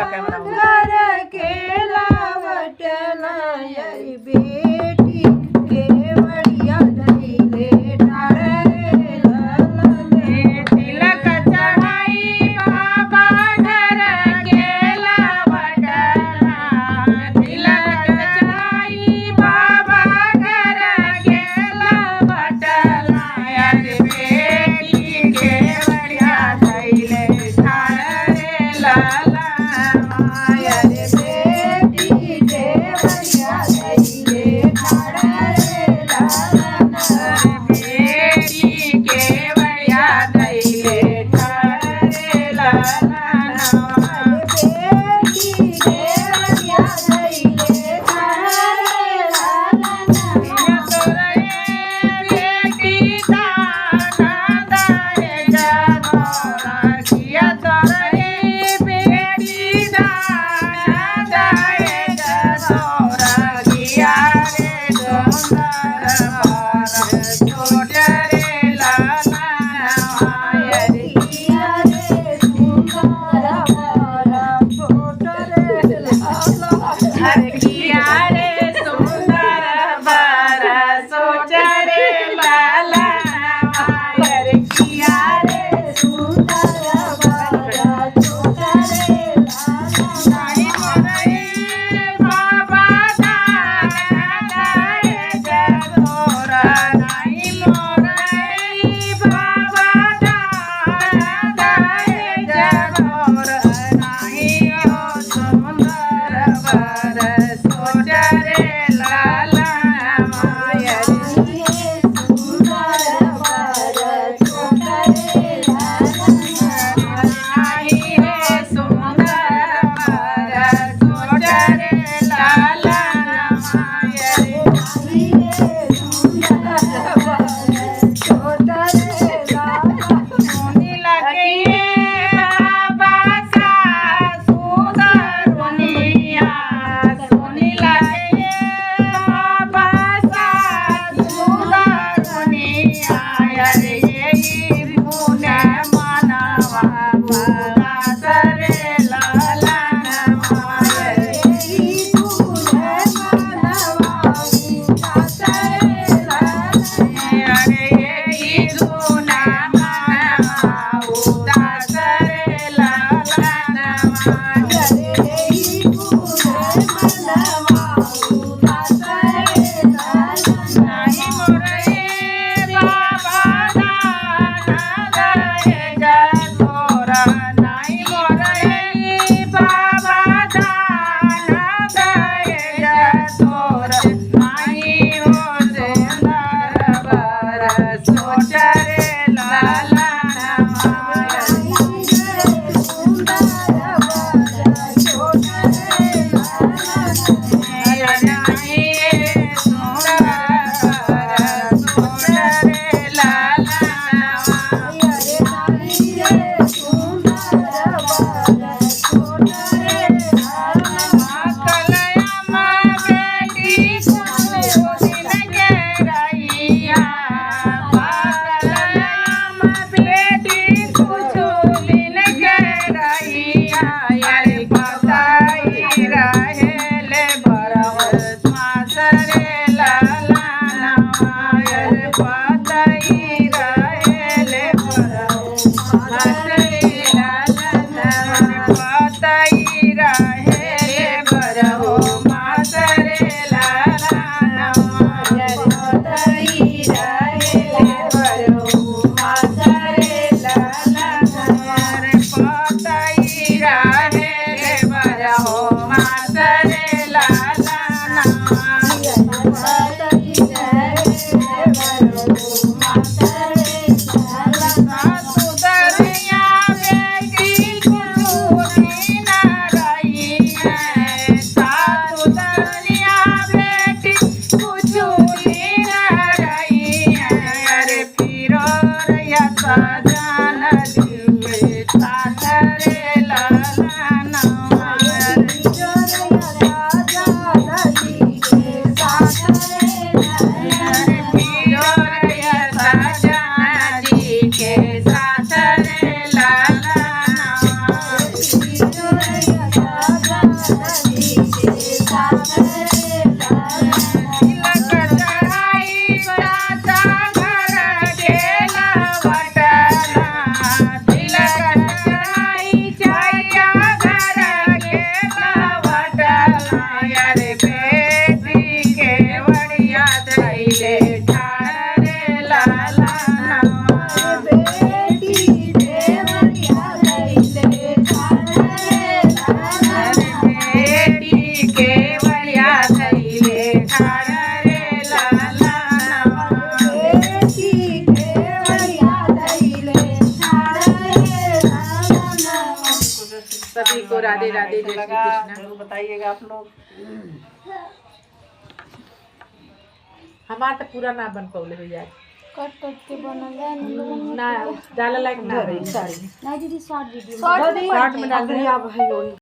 का कैमरा घर के लावट नायरी बेटी केवड़िया धैले ठाड़े ललने तिलक चढ़ाई बाबा घर के लावट तिलक चढ़ाई बाबा घर के लावट यार बेटी के बढ़िया धैले ठाड़े लाला यार बेटी केवड़िया धैले ठाड़े ललना बेटी के बढ़िया धैले ठाड़े लाला बेटी केवड़िया धैले ठाड़े ललना अरे किया रे सुंदर बारा सोच रे लाला अरे किया रे साड़ी मोरे बाबा राधे राधे, जय श्री कृष्ण। जरूर बताइएगा आप लोग। हमारा तो पूरा ना बन पौले भैया, कट कट के बनल है हम लोगन ना डाला लायक ना रही। नहीं दीदी शॉर्ट वीडियो शॉर्ट में डाल रहे हैं।